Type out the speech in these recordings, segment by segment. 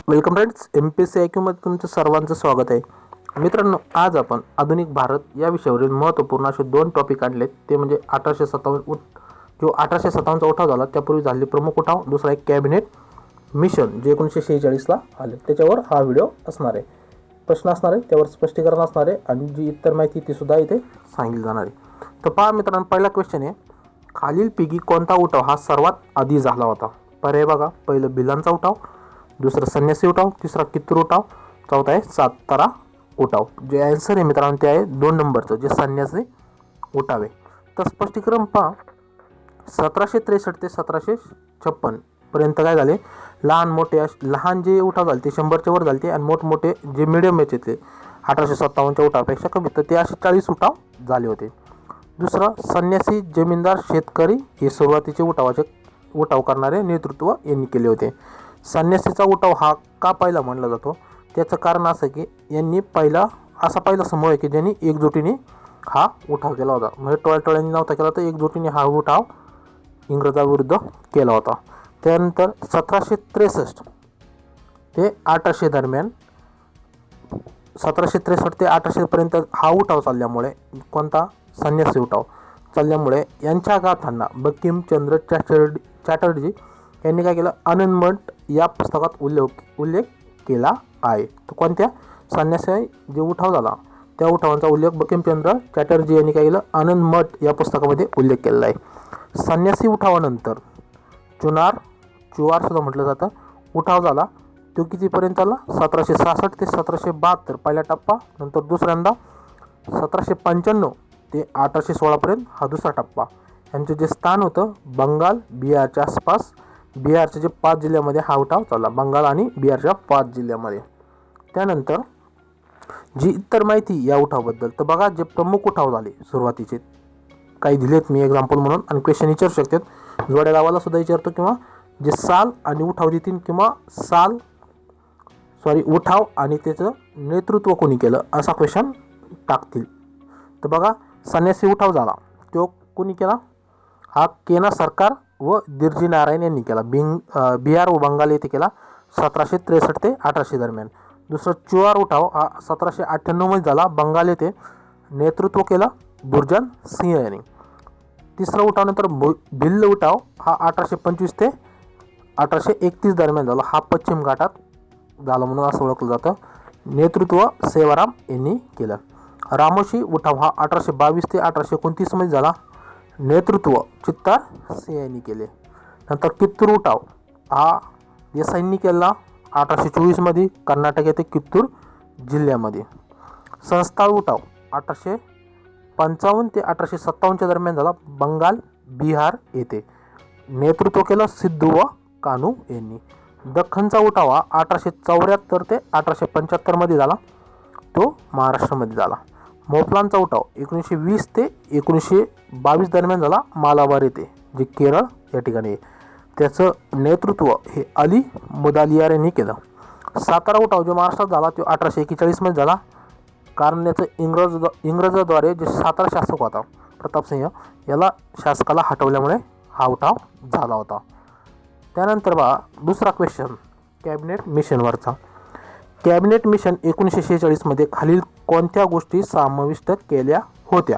Welcome friends, Mpsc IQ मध्ये तुमचं सर्वांचं स्वागत आहे. मित्रांनो, आज आपण आधुनिक भारत या विषयावरील महत्त्वपूर्ण असे दोन टॉपिक आणलेत. ते म्हणजे 1857 जो 1857चा उठाव झाला त्यापूर्वी झालेले प्रमुख उठाव, दुसरा एक कॅबिनेट मिशन जे 1946ला आले. त्याच्यावर हा व्हिडिओ असणार आहे. प्रश्न असणार आहे, त्यावर स्पष्टीकरण असणार आहे आणि जी इतर माहिती ती सुद्धा इथे सांगितली जाणार आहे. तर पहा मित्रांनो, पहिला क्वेश्चन आहे, खालीलपैकी कोणता उठाव हा सर्वात आधी झाला होता? पर्याय बघा, पहिलं भिलांचा उठाव, दुसरा संन्यासी उठाव, तिसरा कित्तूर उठाव, चौथा आहे सातारा उठाव. जे आन्सर आहे मित्रांनो ते आहे 2 नंबरचं, जे संन्यासी उठाव आहे. तर स्पष्टीकरण पहा, 1763 ते 1756 पर्यंत काय झाले, लहान जे उठाव झाले ते 100च्या वर झाले आणि मोठमोठे जे मिडियम याचे 1857च्या उठावापेक्षा कमी, तर ते असे 40 उठाव झाले होते. दुसरं संन्यासी, जमीनदार, शेतकरी हे सुरुवातीचे उठाव करणारे नेतृत्व यांनी केले होते. संन्यासीचा उठाव हा का पहिला मानला जातो? त्याचं कारण असं की यांनी पहिला समूह आहे की ज्यांनी एकजुटीने हा उठाव केला होता. म्हणजे टोळ्यांनी नव्हता केला, तर एकजुटीने हा उठाव इंग्रजाविरुद्ध केला होता. त्यानंतर 1763 ते 1800 दरम्यान, 1763 ते 1800 पर्यंत हा उठाव चालल्यामुळे, कोणता संन्यासी उठाव चालल्यामुळे यांच्या गाथांना बंकिमचंद्र चॅटर्जी यांनी काय केलं, आनंदमठ या पुस्तकात उल्लेख केला आहे. तर कोणत्या संन्यासी जे उठाव झाला त्या उठावांचा उल्लेख बंकिमचंद्र चॅटर्जी यांनी काय केलं, आनंदमठ या पुस्तकामध्ये उल्लेख केलेला आहे. संन्यासी उठावानंतर चुवार सुद्धा म्हटलं जातं उठाव झाला. तो कितीपर्यंत चालला? 1766 ते 1772 पहिला टप्पा, नंतर दुसऱ्यांदा 1795 ते 1816 पर्यंत हा दुसरा टप्पा. यांचं जे स्थान होतं बंगाल, बिहारच्या आसपास, बिहारच्या जे 5 जिल्ह्यामध्ये हा उठाव चालला, बंगाल आणि बिहारच्या 5 जिल्ह्यामध्ये. त्यानंतर जी इतर माहिती या उठावाबद्दल, तर बघा जे प्रमुख उठाव झाले सुरुवातीचे काही दिलेत मी एक्झाम्पल म्हणून, आणि क्वेश्चन विचारू शकतात, जोड्या लावायला सुद्धा विचारतो, किंवा जे साल आणि उठाव देतील, किंवा उठाव आणि त्याचं नेतृत्व कोणी केलं असा क्वेश्चन टाकतील. तर बघा, संन्यासी उठाव झाला तो कोणी केला? हा केना सरकार व दिरजी नारायण यांनी केला. बिहार व बंगाल येथे केला 1763 ते 1800 दरम्यान. दुसरा चुवार उठाव हा 1798 मध्ये झाला, बंगाल येथे नेतृत्व केला बुरजान सिंह यांनी. तिसरा उठाव नंतर भिल्ल उठाव हा 1825 ते 1831 दरम्यान झाला. हा पश्चिम घाटात झाला म्हणून असं ओळखलं जातं. नेतृत्व सेवाराम यांनी केलं. रामोशी उठाव हा 1822 ते 1829 मध्ये झाला. नेतृत्व चित्तार सिंह यांनी केले. नंतर कित्तूर उठाव हा देसाईंनी केला 1824 मध्ये, कर्नाटक येथे कित्तूर जिल्ह्यामध्ये. संस्थाळ उठाव 1855 ते 1857 दरम्यान झाला, बंगाल, बिहार येथे. नेतृत्व केलं सिद्धू व कान्हू यांनी. दख्खनचा उठाव हा 1874 ते 1875 मध्ये झाला, तो महाराष्ट्रामध्ये झाला. मोपलांचा उठाव 1920 ते 1922 दरम्यान झाला, मालाबार येथे, जे केरळ या ठिकाणी आहे. त्याचं नेतृत्व हे अली मुदालियार यांनी केलं. सातारा उठाव जो महाराष्ट्रात झाला तो 1841 मध्ये झाला, कारण याचं इंग्रजाद्वारे जे सातारा शासक होता प्रतापसिंह, याला शासकाला हटवल्यामुळे हा उठाव झाला होता. त्यानंतर बघा दुसरा क्वेश्चन कॅबिनेट मिशनवरचा. कॅबिनेट मिशन 1946 मध्ये खालील कोणत्या गोष्टी समाविष्ट केल्या होत्या?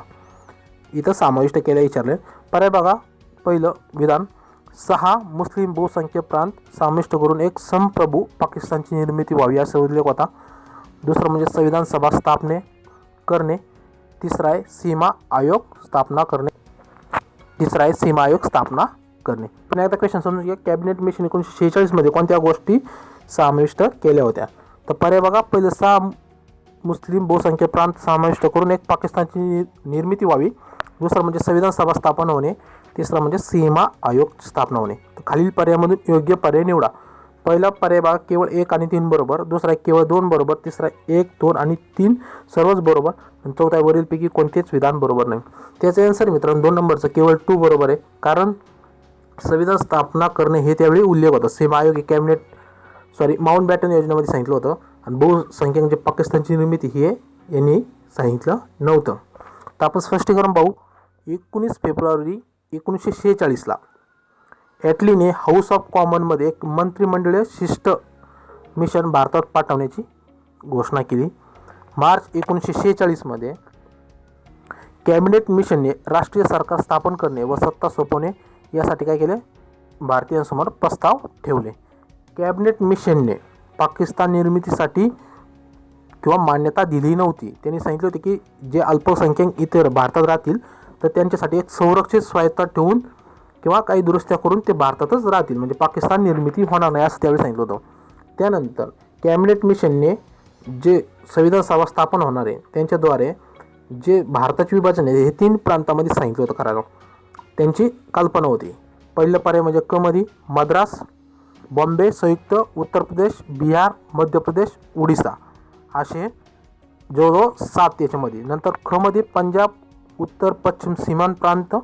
इथं समाविष्ट केल्या विचारले. पर्याय बघा, पहिलं विधान, 6 मुस्लिम बहुसंख्य प्रांत समाविष्ट करून एक संप्रभू पाकिस्तानची निर्मिती व्हावी असा उल्लेख होता. दुसरं म्हणजे संविधान सभा करणे. तिसरा आहे सीमा आयोग स्थापना करणे. पण एकदा क्वेश्चन समजून घ्या, कॅबिनेट मिशन 1946 मध्ये कोणत्या गोष्टी समाविष्ट केल्या होत्या? तर पर्याय बघा, पहिलं 6 मुस्लिम बहुसंख्य प्रांत समाविष्ट करून एक पाकिस्तानची निर्मिती व्हावी. दुसरं म्हणजे संविधान सभा स्थापन होणे. तिसरं म्हणजे सीमा आयोग स्थापना होणे. तर खालील पर्यायामधून योग्य पर्याय निवडा. पहिला पर्याय बघा, केवळ 1 आणि 3 बरोबर. दुसरा केवळ 2 बरोबर. तिसरा 1, 2 आणि 3 सर्वच बरोबर. आणि चौथा वरीलपैकी कोणतेच विधान बरोबर नाही. त्याचं आन्सर मित्रांनो 2 नंबरचं केवळ 2 बरोबर आहे. कारण संविधान स्थापना करणे हे त्यावेळी उल्लेख होता. सीमा आयोग हे माउंट बॅटन योजनेमध्ये सांगितलं होतं, आणि बहुसंख्यक जे पाकिस्तानची निर्मिती ही यांनी सांगितलं नव्हतं. तर आपण स्पष्टीकरण पाहू. 19 फेब्रुवारी 1946 ला ॲटलीने हाऊस ऑफ कॉमनमध्ये एक मंत्रिमंडळीय शिष्ट मिशन भारतात पाठवण्याची घोषणा केली. मार्च 1946मध्ये कॅबिनेट मिशनने राष्ट्रीय सरकार स्थापन करणे व सत्ता सोपवणे यासाठी काय केले, भारतीयांसमोर प्रस्ताव ठेवले. कॅबिनेट मिशनने पाकिस्तान निर्मितीसाठी किंवा मान्यता दिली नव्हती. त्यांनी सांगितले होते की जे अल्पसंख्याक इतर भारतात राहतील तर त्यांच्यासाठी एक संरक्षित स्वायत्ता ठेवून किंवा काही दुरुस्त्या करून ते भारतातच राहतील, म्हणजे पाकिस्तान निर्मिती होणार नाही असं त्यावेळी सांगितलं होतं. त्यानंतर कॅबिनेट मिशनने जे संविधान सभा स्थापन होणार आहे त्यांच्याद्वारे जे भारताचे विभाजन आहे हे 3 प्रांतामध्ये सांगितलं होतं करायला. त्यांची कल्पना होती. पहिलं पर्याय म्हणजे क मध्ये मद्रास, बॉम्बे, संयुक्त उत्तर प्रदेश, बिहार, मध्य प्रदेश, ओडिसा असे जवळजवळ 7 याच्यामध्ये. नंतर ख मध्ये पंजाब, उत्तर पश्चिम सीमांत प्रांत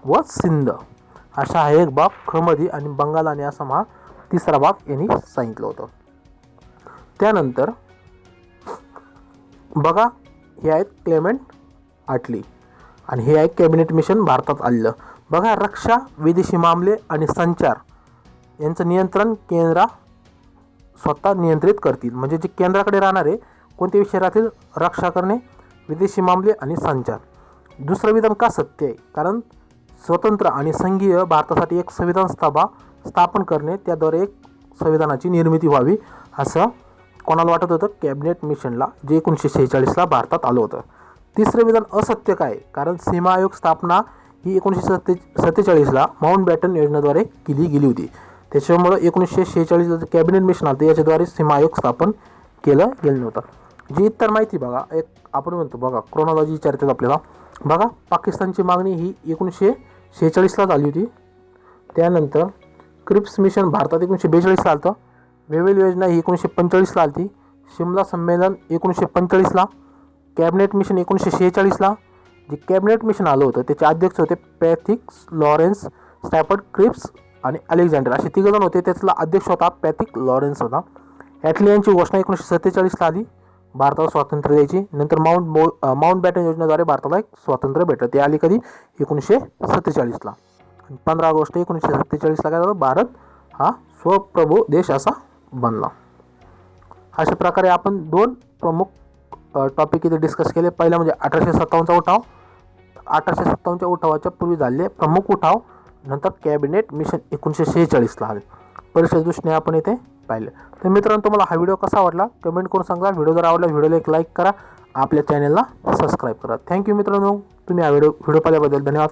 व सिंध अशा हा एक भाग ख मध्ये, आणि बंगाल आणि आसाम हा तिसरा भाग यांनी सांगितलं होतं. त्यानंतर बघा हे आहेत क्लेमेंट ॲटली आणि हे आहे कॅबिनेट मिशन भारतात आलेलं. बघा रक्षा, विदेशी मामले आणि संचार यांचं नियंत्रण केंद्र स्वतः नियंत्रित करतील. म्हणजे जे केंद्राकडे राहणार आहे कोणते विषय राहतील, रक्षा करणे, विदेशी मामले आणि संचार. दुसरं विधान का सत्य आहे, कारण स्वतंत्र आणि संघीय भारतासाठी एक संविधान सभा स्थापन करणे, त्याद्वारे एक संविधानाची निर्मिती व्हावी असं कोणाला वाटत होतं, कॅबिनेट मिशनला, जे 1946ला भारतात आलं होतं. तिसरं विधान असत्य काय, कारण सीमा आयोग स्थापना ही 1947ला माउंटबॅटन योजनेद्वारे केली गेली होती. त्याच्यामुळं 1946ला जे कॅबिनेट मिशन आलं याच्याद्वारे सीमा आयोग स्थापन केलं गेलं नव्हतं. जी इतर माहिती बघा, एक आपण म्हणतो बघा क्रोनॉलॉजी विचारतात आपल्याला. बघा पाकिस्तानची मागणी ही 1946ला झाली होती. त्यानंतर क्रिप्स मिशन भारतात 1942ला आलं होतं. वेवेल योजना ही 1945ला आली. शिमला संमेलन 1945ला. Cabinet mission 1946ला. जे कॅबिनेट मिशन आलं होतं त्याचे अध्यक्ष होते पॅथिक लॉरेन्स, स्टॅफर्ड क्रिप्स आणि अलेक्झांडर असे 3 जण होते. त्यातला अध्यक्ष होता पॅथिक लॉरेन्स होता. ॲटली यांची घोषणा 1947ला आली भारताला स्वातंत्र्य द्यायची. नंतर माउंटबॅटन योजनेद्वारे भारताला एक स्वातंत्र्य भेटलं. ते आली कधी, 1947ला. 15 ऑगस्ट 1947ला काय झालं, भारत हा स्वप्रभू देश असा बनला. अशा प्रकारे आपण 2 प्रमुख टॉपिक इथे डिस्कस केले. पहिला म्हणजे 1857चा उठाव. 1857च्या उठावाच्या पूर्वी झालेले प्रमुख उठाव. नंतर कॅबिनेट मिशन 1946ला आले. परीक्षेच्या दृष्टीने आपण इथे पाहिलं. तर मित्रांनो तुम्हाला हा व्हिडिओ कसा वाटला कमेंट करून सांगा. व्हिडिओ जर आवडला व्हिडिओला एक लाईक करा, आपल्या चॅनलला सबस्क्राईब करा. थँक्यू मित्रांनो, तुम्ही हा व्हिडिओ पाहिल्याबद्दल धन्यवाद.